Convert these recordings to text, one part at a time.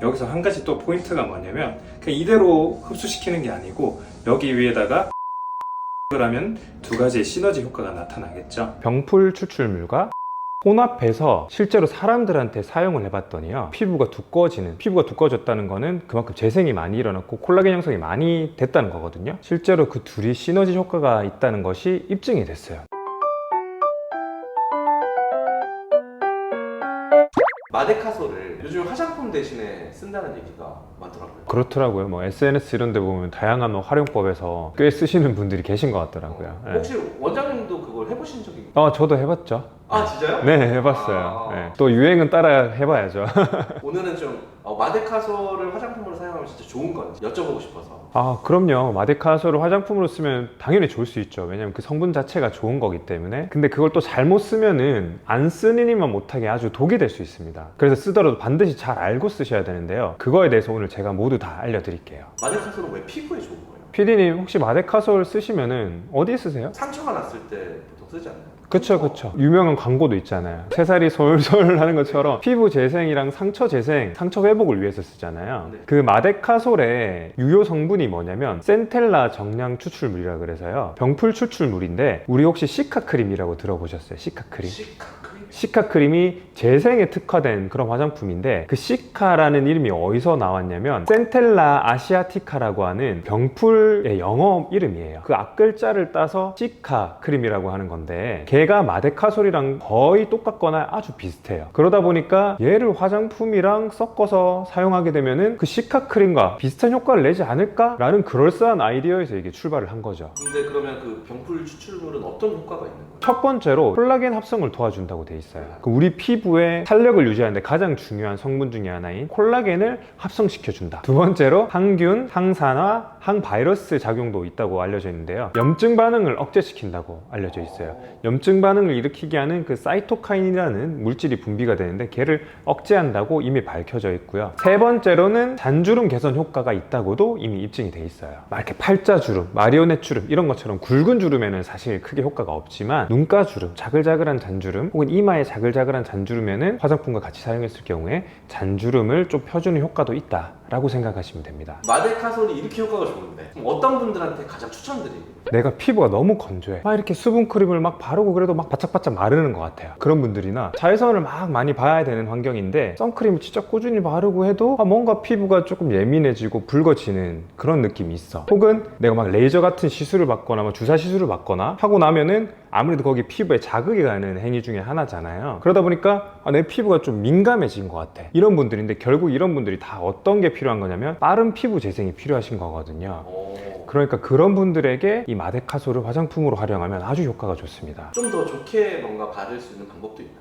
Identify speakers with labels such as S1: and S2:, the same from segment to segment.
S1: 여기서 한 가지 또 포인트가 뭐냐면 그냥 이대로 흡수시키는 게 아니고 여기 위에다가 하면 두 가지의 시너지 효과가 나타나겠죠. 병풀 추출물과 혼합해서 실제로 사람들한테 사용을 해봤더니요, 피부가 두꺼워졌다는 거는 그만큼 재생이 많이 일어났고 콜라겐 형성이 많이 됐다는 거거든요. 실제로 그 둘이 시너지 효과가 있다는 것이 입증이 됐어요.
S2: 마데카솔을 요즘 화장품 대신에 쓴다는 얘기가 많더라고요.
S1: 그렇더라고요. 뭐 SNS 이런 데 보면 다양한 활용법에서 꽤 쓰시는 분들이 계신 것 같더라고요. 네.
S2: 혹시 원장님도 그걸 해보신 적이?
S1: 저도 해봤죠.
S2: 아 진짜요?
S1: 네, 해봤어요. 네. 또 유행은 따라 해봐야죠.
S2: 오늘은 좀 마데카솔을 화장품으로 사용하면 진짜 좋은 건지 여쭤보고 싶어서.
S1: 그럼요. 마데카솔을 화장품으로 쓰면 당연히 좋을 수 있죠. 왜냐면 그 성분 자체가 좋은 거기 때문에. 근데 그걸 또 잘못 쓰면은 안 쓰느니만 못하게 아주 독이 될 수 있습니다. 그래서 쓰더라도 반드시 잘 알고 쓰셔야 되는데요. 그거에 대해서 오늘 제가 모두 다 알려드릴게요.
S2: 마데카솔은 왜 피부에 좋은 거예요?
S1: PD님 혹시 마데카솔 쓰시면은 어디에 쓰세요?
S2: 상처가 났을 때 보통 쓰지 않나요?
S1: 그쵸. 유명한 광고도 있잖아요. 새살이 솔솔 하는 것처럼 피부 재생이랑 상처 재생, 상처 회복을 위해서 쓰잖아요.
S2: 네.
S1: 그 마데카솔의 유효 성분이 뭐냐면 센텔라 정량 추출물이라 그래서요, 병풀 추출물인데, 우리 혹시 시카크림이라고 들어보셨어요? 시카크림? 시카크림이 재생에 특화된 그런 화장품인데, 그 시카라는 이름이 어디서 나왔냐면 센텔라 아시아티카라고 하는 병풀의 영어 이름이에요. 그 앞글자를 따서 시카크림이라고 하는 건데, 걔가 마데카솔이랑 거의 똑같거나 아주 비슷해요. 그러다 보니까 얘를 화장품이랑 섞어서 사용하게 되면은 그 시카크림과 비슷한 효과를 내지 않을까라는 그럴싸한 아이디어에서 이게 출발을 한 거죠.
S2: 근데 그러면 그 병풀 추출물은 어떤 효과가 있는 거예요?
S1: 첫 번째로 콜라겐 합성을 도와준다고 돼 있어요. 우리 피부의 탄력을 유지하는데 가장 중요한 성분 중에 하나인 콜라겐을 합성시켜준다. 두 번째로 항균, 항산화, 항바이러스 작용도 있다고 알려져 있는데요, 염증 반응을 억제시킨다고 알려져 있어요. 염증 반응을 일으키게 하는 그 사이토카인이라는 물질이 분비가 되는데 걔를 억제한다고 이미 밝혀져 있고요. 세 번째로는 잔주름 개선 효과가 있다고도 이미 입증이 돼 있어요. 막 이렇게 팔자주름, 마리오넷 주름 이런 것처럼 굵은 주름에는 사실 크게 효과가 없지만 눈가주름, 자글자글한 잔주름 혹은 이마에 자글자글한 잔주름에는 화장품과 같이 사용했을 경우에 잔주름을 좀 펴주는 효과도 있다 라고 생각하시면 됩니다.
S2: 마데카솔이 이렇게 효과가 좋은데 그럼 어떤 분들한테 가장 추천드리고?
S1: 내가 피부가 너무 건조해, 막 이렇게 수분크림을 막 바르고 그래도 막 바짝바짝 마르는 것 같아요. 그런 분들이나 자외선을 막 많이 봐야 되는 환경인데 선크림을 진짜 꾸준히 바르고 해도 뭔가 피부가 조금 예민해지고 붉어지는 그런 느낌이 있어. 혹은 내가 막 레이저 같은 시술을 받거나 뭐 주사 시술을 받거나 하고 나면은 아무래도 거기 피부에 자극이 가는 행위 중에 하나잖아요. 그러다 보니까 내 피부가 좀 민감해진 것 같아, 이런 분들인데, 결국 이런 분들이 다 어떤 게 필요한 거냐면 빠른 피부 재생이 필요하신 거거든요. 그러니까 그런 분들에게 이 마데카솔을 화장품으로 활용하면 아주 효과가 좋습니다.
S2: 좀 더 좋게 뭔가 바를 수 있는 방법도 있나요?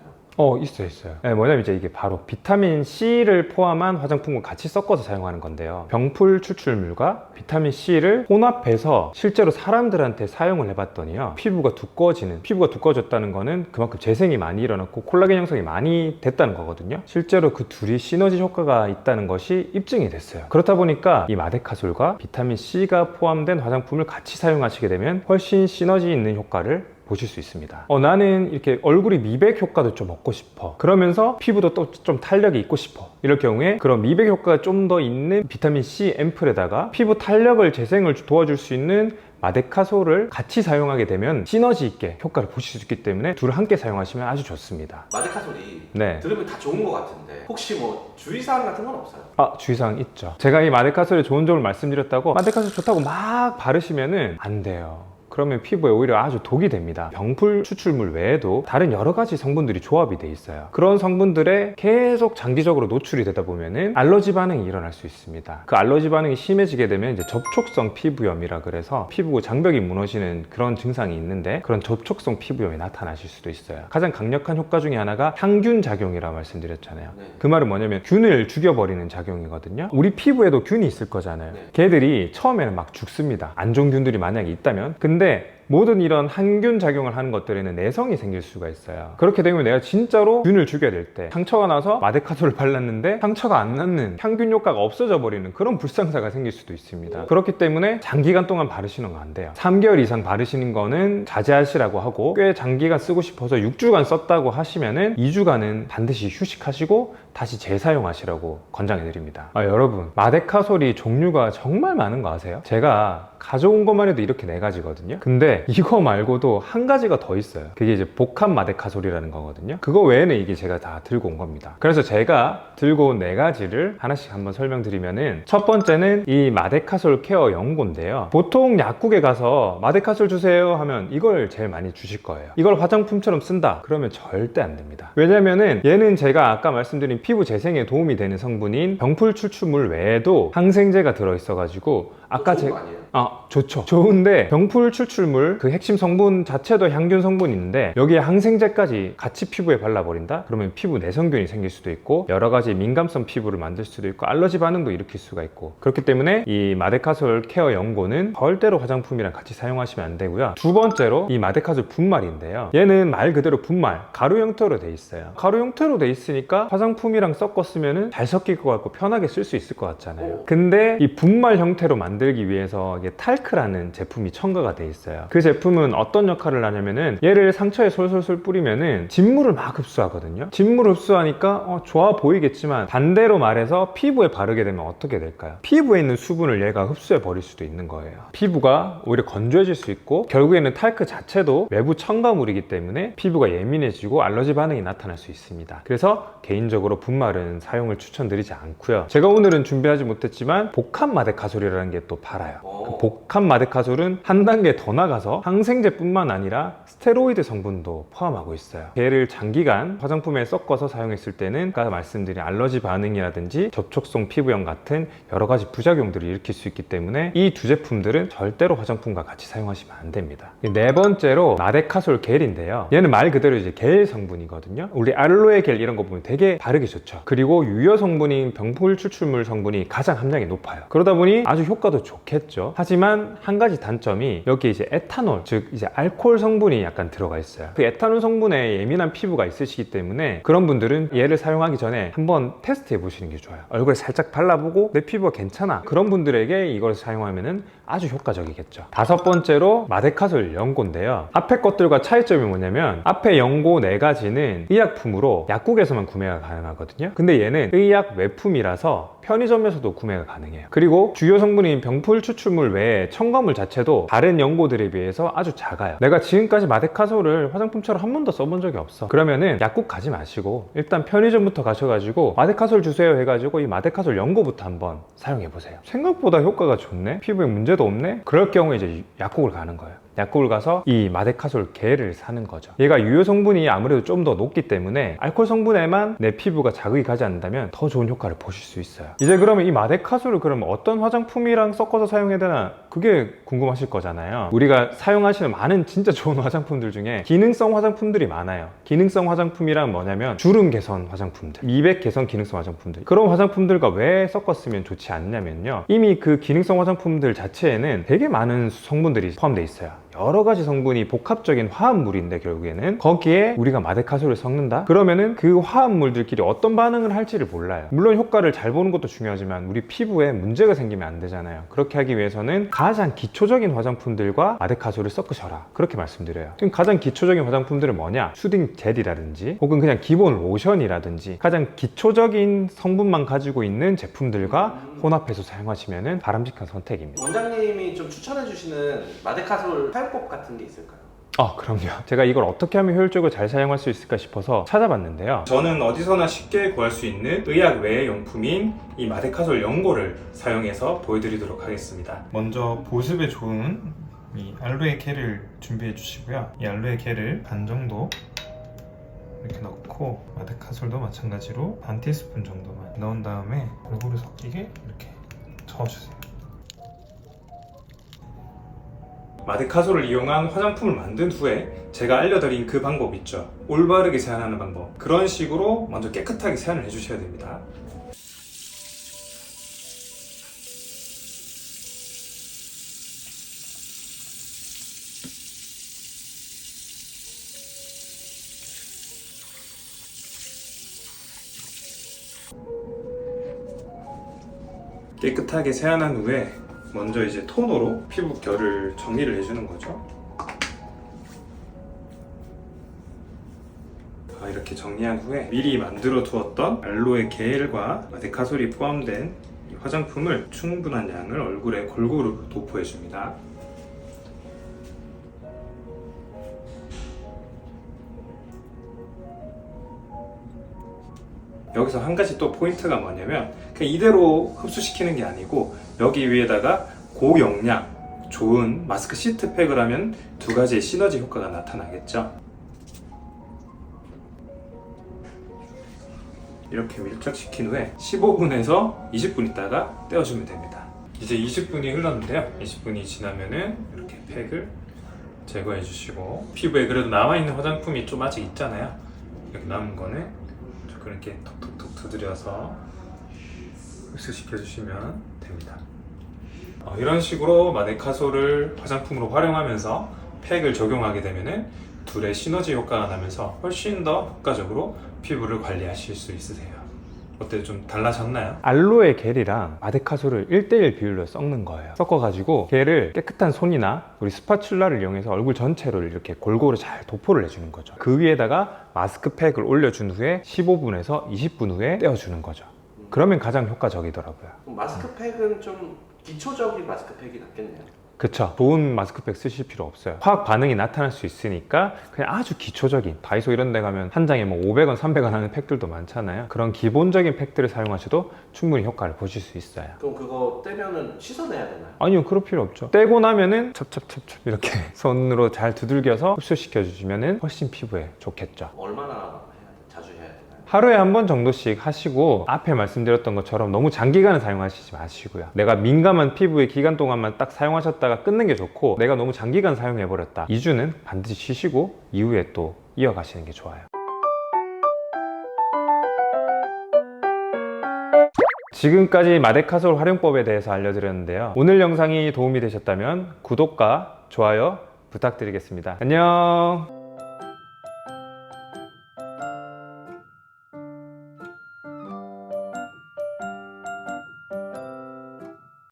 S1: 있어요. 네, 뭐냐면 이제 이게 바로 비타민 C를 포함한 화장품을 같이 섞어서 사용하는 건데요, 병풀 추출물과 비타민 C를 혼합해서 실제로 사람들한테 사용을 해봤더니요, 피부가 두꺼워졌다는 거는 그만큼 재생이 많이 일어났고 콜라겐 형성이 많이 됐다는 거거든요. 실제로 그 둘이 시너지 효과가 있다는 것이 입증이 됐어요. 그렇다 보니까 이 마데카솔과 비타민 C가 포함된 화장품을 같이 사용하시게 되면 훨씬 시너지 있는 효과를 보실 수 있습니다. 나는 이렇게 얼굴이 미백 효과도 좀 얻고 싶어, 그러면서 피부도 또 좀 탄력이 있고 싶어, 이럴 경우에 그런 미백 효과가 좀 더 있는 비타민 C 앰플에다가 피부 탄력을 재생을 도와줄 수 있는 마데카솔을 같이 사용하게 되면 시너지 있게 효과를 보실 수 있기 때문에 둘을 함께 사용하시면 아주 좋습니다.
S2: 마데카솔이
S1: 네.
S2: 들으면 다 좋은 것 같은데 혹시 뭐 주의사항 같은 건 없어요?
S1: 주의사항 있죠. 제가 이 마데카솔의 좋은 점을 말씀드렸다고 마데카솔 좋다고 막 바르시면은 안 돼요. 그러면 피부에 오히려 아주 독이 됩니다. 병풀 추출물 외에도 다른 여러 가지 성분들이 조합이 돼 있어요. 그런 성분들에 계속 장기적으로 노출이 되다 보면은 알러지 반응이 일어날 수 있습니다. 그 알러지 반응이 심해지게 되면 이제 접촉성 피부염이라 그래서 피부 장벽이 무너지는 그런 증상이 있는데, 그런 접촉성 피부염이 나타나실 수도 있어요. 가장 강력한 효과 중에 하나가 항균 작용이라고 말씀드렸잖아요.
S2: 네.
S1: 그 말은 뭐냐면 균을 죽여버리는 작용이거든요. 우리 피부에도 균이 있을 거잖아요.
S2: 네.
S1: 걔들이 처음에는 막 죽습니다. 안 좋은 균들이 만약에 있다면. 근데 모든 이런 항균 작용을 하는 것들에는 내성이 생길 수가 있어요. 그렇게 되면 내가 진짜로 균을 죽여야 될 때 상처가 나서 마데카솔을 발랐는데 상처가 안 낫는, 향균 효과가 없어져 버리는 그런 불상사가 생길 수도 있습니다. 그렇기 때문에 장기간 동안 바르시는 거 안 돼요. 3개월 이상 바르시는 거는 자제하시라고 하고, 꽤 장기간 쓰고 싶어서 6주간 썼다고 하시면은 2주간은 반드시 휴식하시고 다시 재사용하시라고 권장해드립니다. 여러분, 마데카솔이 종류가 정말 많은 거 아세요? 제가 가져온 것만 해도 이렇게 4가지거든요. 근데 이거 말고도 한 가지가 더 있어요. 그게 이제 복합 마데카솔이라는 거거든요. 그거 외에는 이게 제가 다 들고 온 겁니다. 그래서 제가 들고 온 4가지를 하나씩 한번 설명드리면은, 첫 번째는 이 마데카솔 케어 연고인데요. 보통 약국에 가서 마데카솔 주세요 하면 이걸 제일 많이 주실 거예요. 이걸 화장품처럼 쓴다 그러면 절대 안 됩니다. 왜냐면은 얘는 제가 아까 말씀드린 피부 재생에 도움이 되는 성분인 병풀 추출물 외에도 항생제가 들어있어 가지고, 아까
S2: 좋은 거 아니에요?
S1: 좋죠. 좋은데 병풀 추출물 그 핵심 성분 자체도 향균 성분인데 여기에 항생제까지 같이 피부에 발라버린다? 그러면 피부 내성균이 생길 수도 있고 여러 가지 민감성 피부를 만들 수도 있고 알러지 반응도 일으킬 수가 있고, 그렇기 때문에 이 마데카솔 케어 연고는 절대로 화장품이랑 같이 사용하시면 안 되고요. 두 번째로 이 마데카솔 분말인데요. 얘는 말 그대로 분말, 가루 형태로 돼 있어요. 가루 형태로 돼 있으니까 화장품이랑 섞어 쓰면은 잘 섞일 것 같고 편하게 쓸 수 있을 것 같잖아요. 근데 이 분말 형태로 만들기 위해서 이게 탈크라는 제품이 첨가가 돼 있어요. 그 제품은 어떤 역할을 하냐면은 얘를 상처에 솔솔솔 뿌리면은 진물을 막 흡수하거든요. 진물을 흡수하니까 좋아 보이겠지만 반대로 말해서 피부에 바르게 되면 어떻게 될까요? 피부에 있는 수분을 얘가 흡수해 버릴 수도 있는 거예요. 피부가 오히려 건조해질 수 있고, 결국에는 탈크 자체도 외부 첨가물이기 때문에 피부가 예민해지고 알러지 반응이 나타날 수 있습니다. 그래서 개인적으로 분말은 사용을 추천드리지 않고요. 제가 오늘은 준비하지 못했지만 복합 마데카솔이라는 게 또 팔아요. 그 복합 마데카솔은 한 단계 더 나가서 항생제뿐만 아니라 스테로이드 성분도 포함하고 있어요. 걔를 장기간 화장품에 섞어서 사용했을 때는 아까 말씀드린 알러지 반응이라든지 접촉성 피부염 같은 여러 가지 부작용들을 일으킬 수 있기 때문에 이 두 제품들은 절대로 화장품과 같이 사용하시면 안 됩니다. 네 번째로 마데카솔 겔인데요. 얘는 말 그대로 이제 겔 성분이거든요. 우리 알로에 겔 이런 거 보면 되게 바르기 좋죠. 그리고 유효 성분인 병풀 추출물 성분이 가장 함량이 높아요. 그러다 보니 아주 효과도 좋겠죠. 하지만 한 가지 단점이 여기에 이제 에탄올, 즉 이제 알코올 성분이 약간 들어가 있어요. 그 에탄올 성분에 예민한 피부가 있으시기 때문에 그런 분들은 얘를 사용하기 전에 한번 테스트 해보시는 게 좋아요. 얼굴에 살짝 발라보고 내 피부가 괜찮아, 그런 분들에게 이걸 사용하면은 아주 효과적이겠죠. 다섯 번째로 마데카솔 연고인데요. 앞에 것들과 차이점이 뭐냐면, 앞에 연고 4가지는 의약품으로 약국에서만 구매가 가능하거든요. 근데 얘는 의약 외품이라서 편의점에서도 구매가 가능해요. 그리고 주요 성분인 병풀 추출물 외에 첨가물 자체도 다른 연고들에 비해서 아주 작아요. 내가 지금까지 마데카솔을 화장품처럼 한 번도 써본 적이 없어, 그러면은 약국 가지 마시고 일단 편의점부터 가셔가지고 마데카솔 주세요 해가지고 이 마데카솔 연고부터 한번 사용해보세요. 생각보다 효과가 좋네? 피부에 문제도 없네? 그럴 경우에 이제 약국을 가는 거예요. 약국을 가서 이 마데카솔 겔을 사는 거죠. 얘가 유효 성분이 아무래도 좀 더 높기 때문에 알코올 성분에만 내 피부가 자극이 가지 않는다면 더 좋은 효과를 보실 수 있어요. 이제 그러면 이 마데카솔을 그러면 어떤 화장품이랑 섞어서 사용해야 되나, 그게 궁금하실 거잖아요. 우리가 사용하시는 많은 진짜 좋은 화장품들 중에 기능성 화장품들이 많아요. 기능성 화장품이란 뭐냐면 주름 개선 화장품들, 미백 개선 기능성 화장품들, 그런 화장품들과 왜 섞었으면 좋지 않냐면요, 이미 그 기능성 화장품들 자체에는 되게 많은 성분들이 포함되어 있어요. 여러 가지 성분이 복합적인 화합물인데, 결국에는 거기에 우리가 마데카솔을 섞는다? 그러면은 그 화합물들끼리 어떤 반응을 할지를 몰라요. 물론 효과를 잘 보는 것도 중요하지만 우리 피부에 문제가 생기면 안 되잖아요. 그렇게 하기 위해서는 가장 기초적인 화장품들과 마데카솔을 섞으셔라, 그렇게 말씀드려요. 지금 가장 기초적인 화장품들은 뭐냐? 수딩 젤이라든지 혹은 그냥 기본 로션이라든지 가장 기초적인 성분만 가지고 있는 제품들과 혼합해서 사용하시면 바람직한 선택입니다.
S2: 원장님이 좀 추천해 주시는 마데카솔 사용법 같은 게 있을까요?
S1: 그럼요. 제가 이걸 어떻게 하면 효율적으로 잘 사용할 수 있을까 싶어서 찾아봤는데요. 저는 어디서나 쉽게 구할 수 있는 의약 외의 용품인 이 마데카솔 연고를 사용해서 보여드리도록 하겠습니다. 먼저 보습에 좋은 이 알로에 겔을 준비해 주시고요. 이 알로에 겔을 반 정도 이렇게 넣고, 마데카솔도 마찬가지로 반 티스푼 정도만 넣은 다음에 골고루 섞이게 이렇게 저어주세요. 마데카솔을 이용한 화장품을 만든 후에 제가 알려드린 그 방법 있죠? 올바르게 세안하는 방법. 그런 식으로 먼저 깨끗하게 세안을 해주셔야 됩니다. 깨끗하게 세안한 후에 먼저 이제 토너로 피부 결을 정리를 해주는 거죠. 이렇게 정리 정리한 후에 미리 만들어 두었던 알로에 겔과 마데카솔이 포함된 이 화장품을 충분한 양을 얼굴에 골고루 도포해 줍니다. 여기서 한 가지 또 포인트가 뭐냐면 그냥 이대로 흡수시키는 게 아니고 여기 위에다가 고용량 좋은 마스크 시트팩을 하면 두 가지의 시너지 효과가 나타나겠죠. 이렇게 밀착시킨 후에 15분에서 20분 있다가 떼어주면 됩니다. 이제 20분이 흘렀는데요. 20분이 지나면은 이렇게 팩을 제거해 주시고, 피부에 그래도 남아있는 화장품이 좀 아직 있잖아요. 여기 남은 거는 조금 이렇게 톡톡톡 두드려서 흡수시켜 주시면 됩니다. 이런 식으로 마데카솔을 화장품으로 활용하면서 팩을 적용하게 되면은 둘의 시너지 효과가 나면서 훨씬 더 효과적으로 피부를 관리하실 수 있으세요. 어때요? 좀 달라졌나요? 알로에 겔이랑 마데카솔을 1:1 비율로 섞는 거예요. 섞어가지고 겔을 깨끗한 손이나 우리 스파츌라를 이용해서 얼굴 전체로 이렇게 골고루 잘 도포를 해주는 거죠. 그 위에다가 마스크팩을 올려준 후에 15분에서 20분 후에 떼어주는 거죠. 그러면 가장 효과적이더라고요.
S2: 그럼 마스크팩은 좀 기초적인 마스크팩이 낫겠네요.
S1: 그쵸. 좋은 마스크팩 쓰실 필요 없어요. 화학 반응이 나타날 수 있으니까 그냥 아주 기초적인, 다이소 이런 데 가면 한 장에 뭐 500원, 300원 하는 팩들도 많잖아요. 그런 기본적인 팩들을 사용하셔도 충분히 효과를 보실 수 있어요.
S2: 그럼 그거 떼면은 씻어내야 되나요?
S1: 아니요, 그럴 필요 없죠. 떼고 나면은 첩첩첩첩 이렇게 손으로 잘 두들겨서 흡수시켜 주시면은 훨씬 피부에 좋겠죠.
S2: 얼마나 해야 돼? 자주 해야 되나요?
S1: 하루에 한 번 정도씩 하시고, 앞에 말씀드렸던 것처럼 너무 장기간은 사용하시지 마시고요. 내가 민감한 피부의 기간 동안만 딱 사용하셨다가 끊는 게 좋고, 내가 너무 장기간 사용해버렸다, 2주는 반드시 쉬시고 이후에 또 이어가시는 게 좋아요. 지금까지 마데카솔 활용법에 대해서 알려드렸는데요. 오늘 영상이 도움이 되셨다면 구독과 좋아요 부탁드리겠습니다. 안녕.